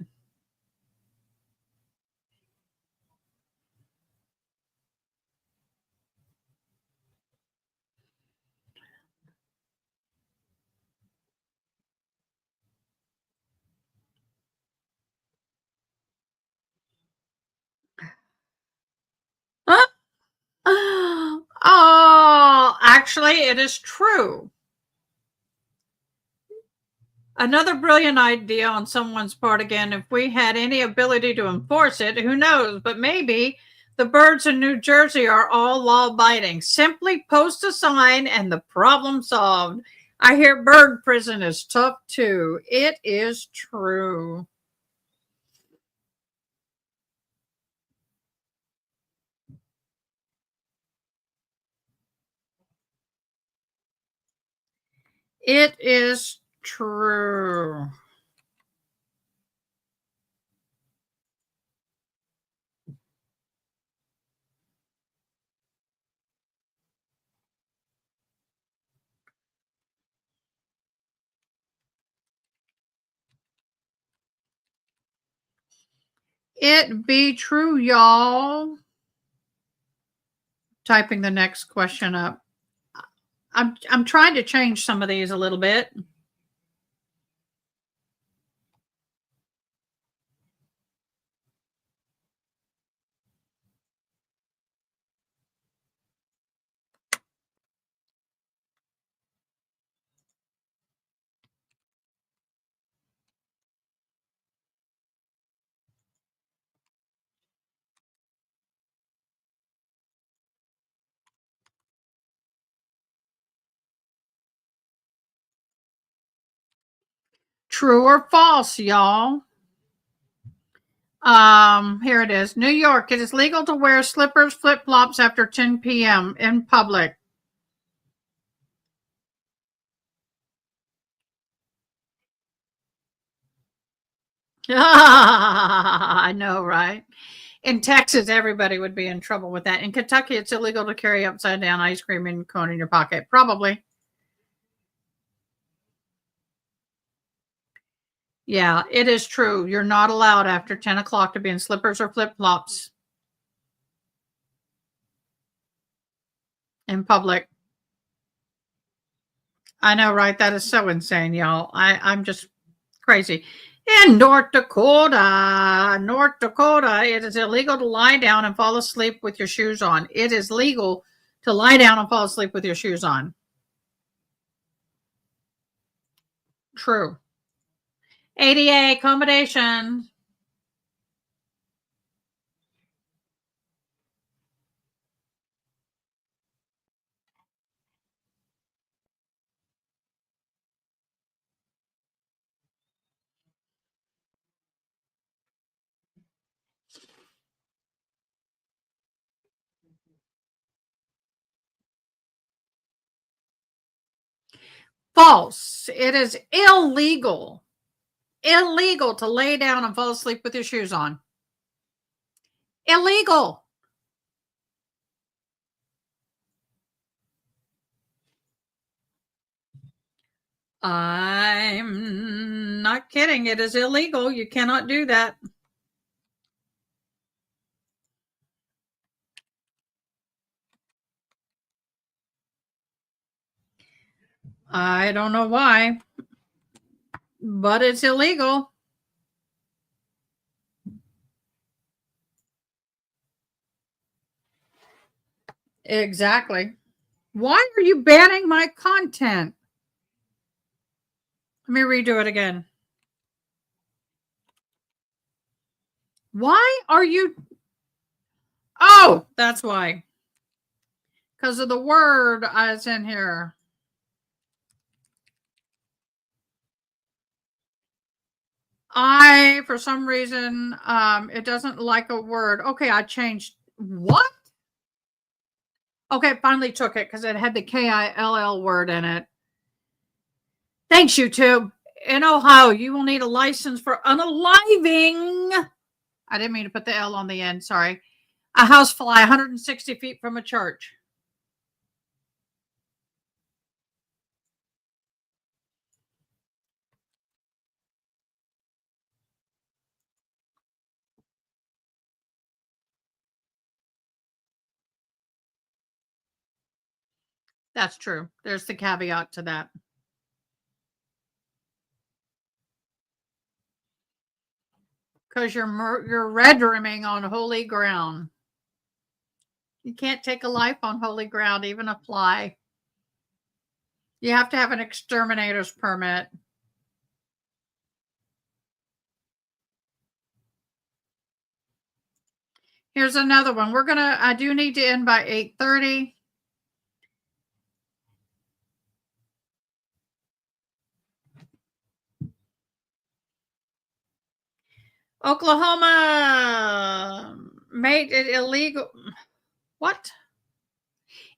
Oh, actually, it is true. Another brilliant idea on someone's part again. If we had any ability to enforce it, who knows? But maybe the birds in New Jersey are all law abiding. Simply post a sign and the problem solved. I hear bird prison is tough too. It is true. It is true. It be true, y'all. Typing the next question up. I'm trying to change some of these a little bit. True or false, y'all? Here it is. New York. It is legal to wear slippers, flip flops after 10 p.m. in public. I know, right? In Texas, everybody would be in trouble with that. In Kentucky, it's illegal to carry upside down ice cream and cone in your pocket. Probably. Yeah, it is true. You're not allowed after 10 o'clock to be in slippers or flip flops in public. I know, right? That is so insane, y'all. I'm just crazy. In North Dakota, it is illegal to lie down and fall asleep with your shoes on. It is legal to lie down and fall asleep with your shoes on. True. ADA accommodation. False. It is illegal. Illegal to lay down and fall asleep with your shoes on. Illegal. I'm not kidding. It is illegal. You cannot do that. I don't know why, but it's illegal. Exactly. Why are you banning my content? Let me redo it again. Why are you? Oh, that's why. Because of the word that's in here. For some reason, it doesn't like a word. Okay, I changed. What? Okay, finally took it because it had the KILL word in it. Thanks, YouTube. In Ohio, you will need a license for unaliving. I didn't mean to put the L on the end. Sorry. A house fly 160 feet from a church. That's true. There's the caveat to that. Because you're red rooming on holy ground. You can't take a life on holy ground, even a fly. You have to have an exterminator's permit. Here's another one. I do need to end by 8:30. Oklahoma made it illegal. What?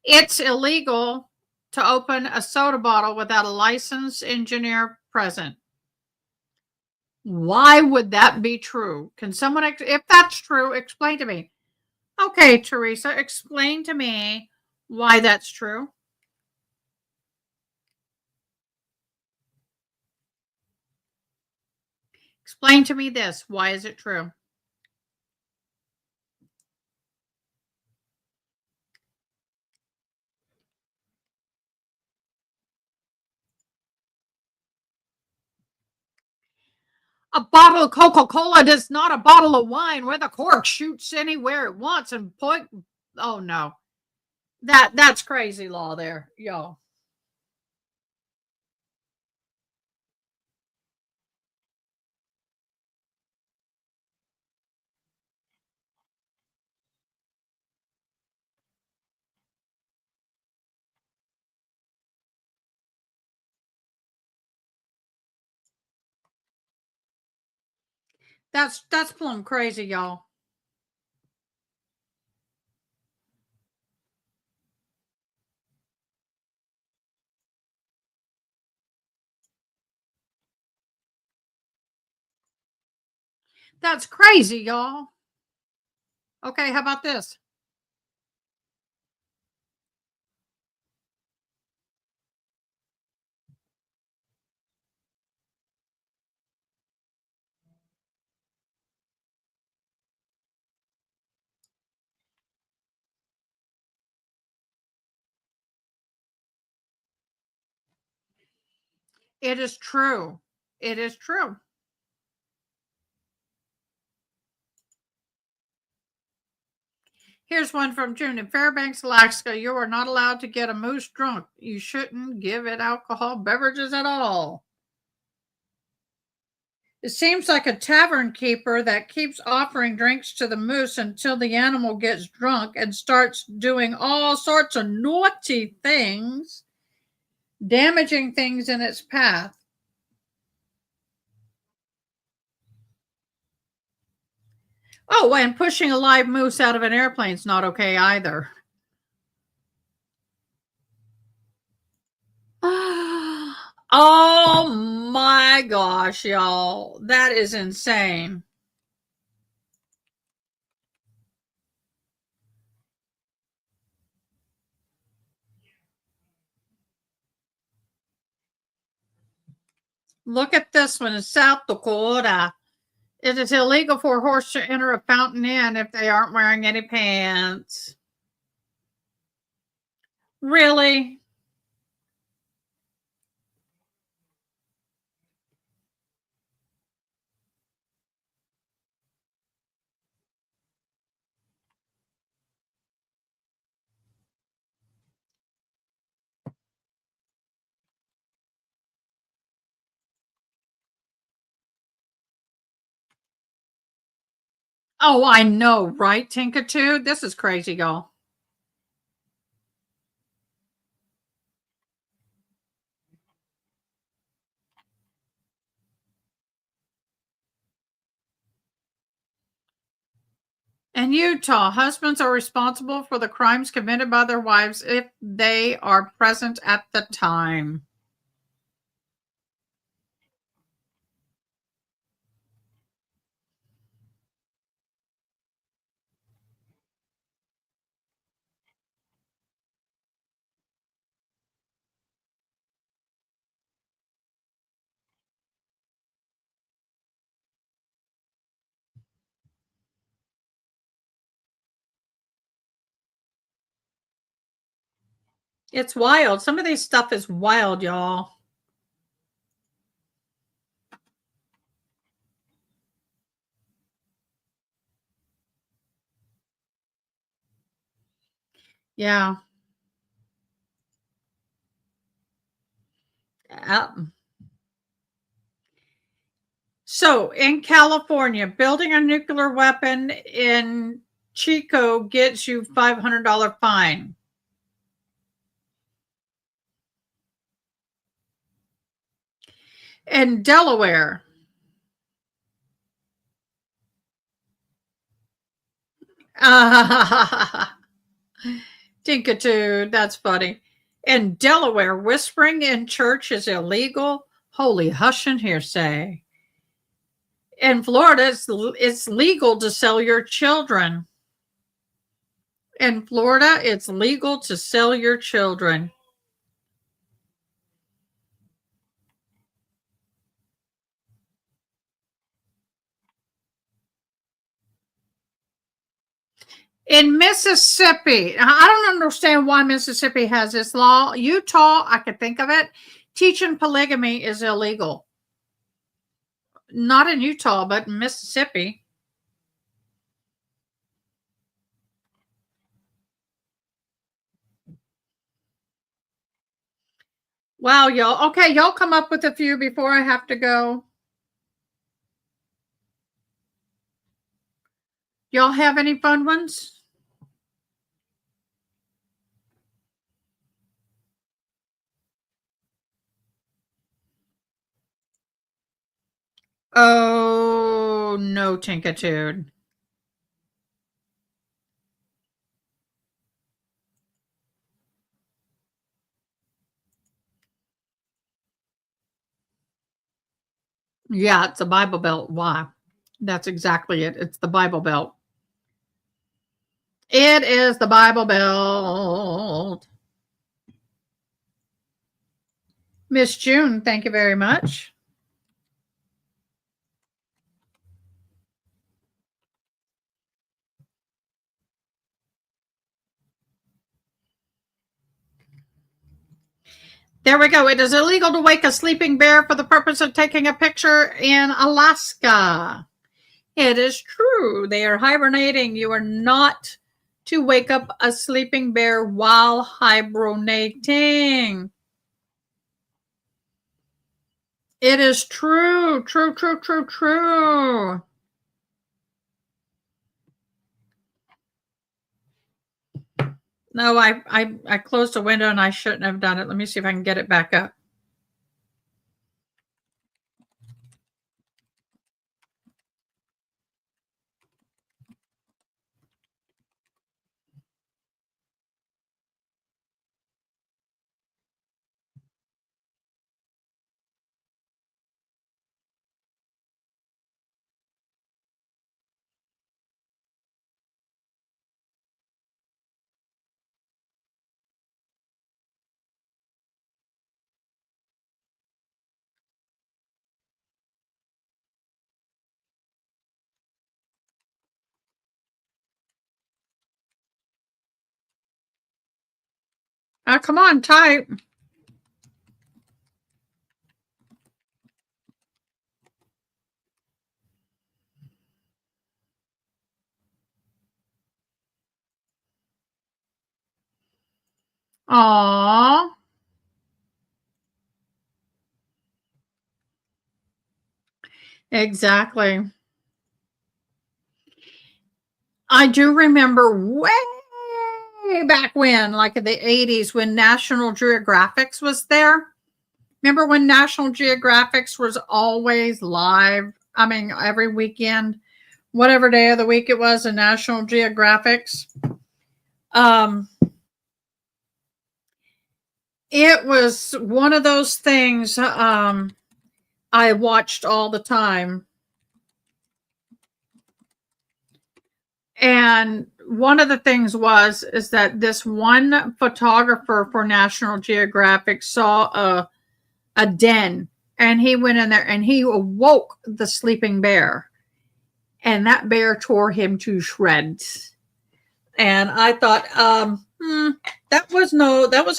It's illegal to open a soda bottle without a licensed engineer present. Why would that be true? Can someone, if that's true, explain to me? Okay, Teresa, explain to me why that's true. Explain to me this. Why is it true? A bottle of Coca-Cola is not a bottle of wine where the cork shoots anywhere it wants and point. Oh no. That's crazy law there, y'all. That's plumb crazy, y'all. That's crazy, y'all. Okay, how about this? It is true. It is true. Here's one from June. In Fairbanks, Alaska, you are not allowed to get a moose drunk. You shouldn't give it alcohol beverages at all. It seems like a tavern keeper that keeps offering drinks to the moose until the animal gets drunk and starts doing all sorts of naughty things, damaging things in its path. Oh, and pushing a live moose out of an airplane is not okay either. Oh my gosh, y'all. That is insane. Look at this one in South Dakota. It is illegal for a horse to enter a fountain inn if they aren't wearing any pants. Really? Oh, I know, right, Tinkatu? This is crazy, y'all. In Utah, husbands are responsible for the crimes committed by their wives if they are present at the time. It's wild. Some of this stuff is wild, y'all. Yeah. Uh, So in California, building a nuclear weapon in Chico gets you $500 fine. In Delaware, Tinkitude, that's funny. In Delaware, whispering in church is illegal. Holy hush and hearsay. In Florida, it's legal to sell your children. In Florida, it's legal to sell your children. In Mississippi, I don't understand why Mississippi has this law. Utah, I could think of it. Teaching polygamy is illegal. Not in Utah, but in Mississippi. Wow, y'all. Okay, y'all come up with a few before I have to go. Y'all have any fun ones? Oh, no, Tinkitude. Yeah, it's a Bible Belt. Why? That's exactly it. It's the Bible Belt. It is the Bible Belt. Miss June, thank you very much. There we go. It is illegal to wake a sleeping bear for the purpose of taking a picture in Alaska. It is true. They are hibernating. You are not to wake up a sleeping bear while hibernating. It is true. True, true, true, true. No, I closed the window and I shouldn't have done it. Let me see if I can get it back up. Come on, type. Aww. Exactly. I do remember way back when, like in the 80s, when National Geographics was there. Remember when National Geographics was always live? I mean, every weekend, whatever day of the week it was, in National Geographics. Um, it was one of those things I watched all the time. And one of the things is that this one photographer for National Geographic saw a den, and he went in there and he awoke the sleeping bear, and that bear tore him to shreds. And I thought, that was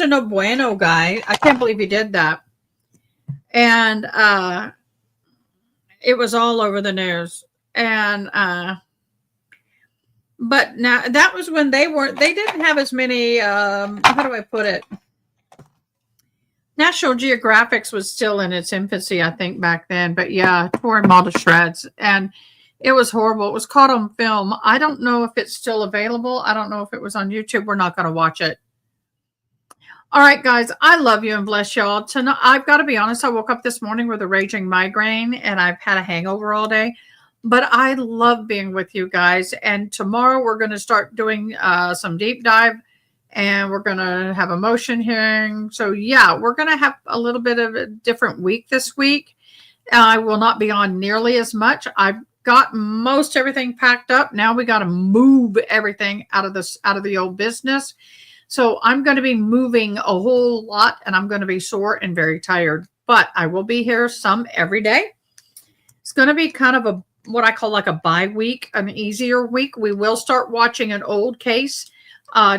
a no bueno guy. I can't believe he did that. And it was all over the news. And but now that was when they didn't have as many, how do I put it? National Geographic was still in its infancy, I think, back then. But yeah, tore him all to shreds. And It was horrible. It was caught on film. I don't know if it's still available. I don't know if it was on YouTube. We're not going to watch it. All right, guys, I love you and bless y'all. Tonight, I've got to be honest, I woke up this morning with a raging migraine and I've had a hangover all day. But I love being with you guys. And tomorrow we're going to start doing some deep dive and we're going to have a motion hearing. So, yeah, we're going to have a little bit of a different week this week. I will not be on nearly as much. I've got most everything packed up. Now we got to move everything out of the old business. So I'm going to be moving a whole lot and I'm going to be sore and very tired, but I will be here some every day. It's going to be kind of what I call like a bye week, an easier week. We will start watching an old case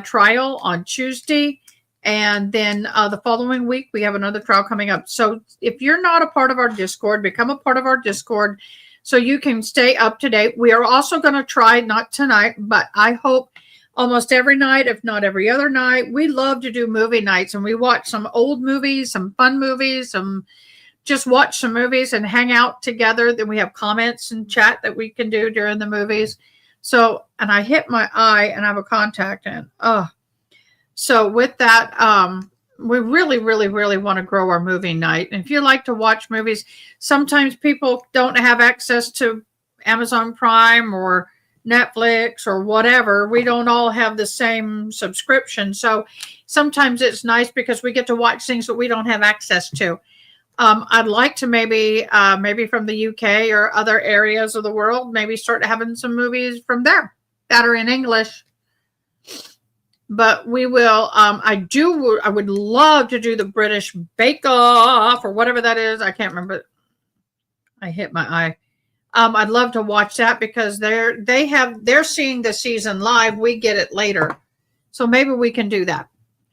trial on Tuesday. And then the following week, we have another trial coming up. So if you're not a part of our Discord, become a part of our Discord so you can stay up to date. We are also going to try, not tonight, but I hope almost every night, if not every other night. We love to do movie nights and we watch some old movies, some fun movies, just watch some movies and hang out together. Then we have comments and chat that we can do during the movies. So, and I hit my eye and I have a contact in. So with that, we really, really, really want to grow our movie night. And if you like to watch movies, sometimes people don't have access to Amazon Prime or Netflix or whatever. We don't all have the same subscription. So sometimes it's nice because we get to watch things that we don't have access to. I'd like to maybe from the UK or other areas of the world, maybe start having some movies from there that are in English. But we will, I would love to do the British Bake Off or whatever that is. I can't remember. I hit my eye. I'd love to watch that because they're seeing the season live. We get it later. So maybe we can do that.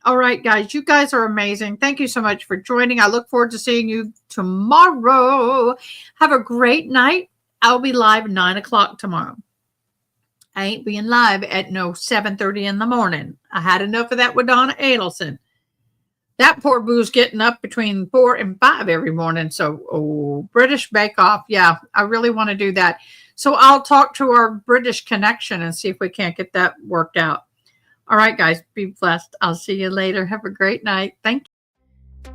All right, guys, you guys are amazing. Thank you so much for joining. I look forward to seeing you tomorrow. Have a great night. I'll be live 9 o'clock tomorrow. I ain't being live at 7:30 in the morning. I had enough of that with Donna Adelson. That poor boo's getting up between 4 and 5 every morning. So, British Bake Off. Yeah, I really want to do that. So I'll talk to our British connection and see if we can't get that worked out. All right, guys, be blessed. I'll see you later. Have a great night. Thank you.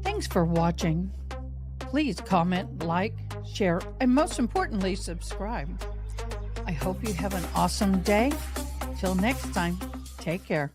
Thanks for watching. Please comment, like, share, and most importantly, subscribe. I hope you have an awesome day. Till next time, take care.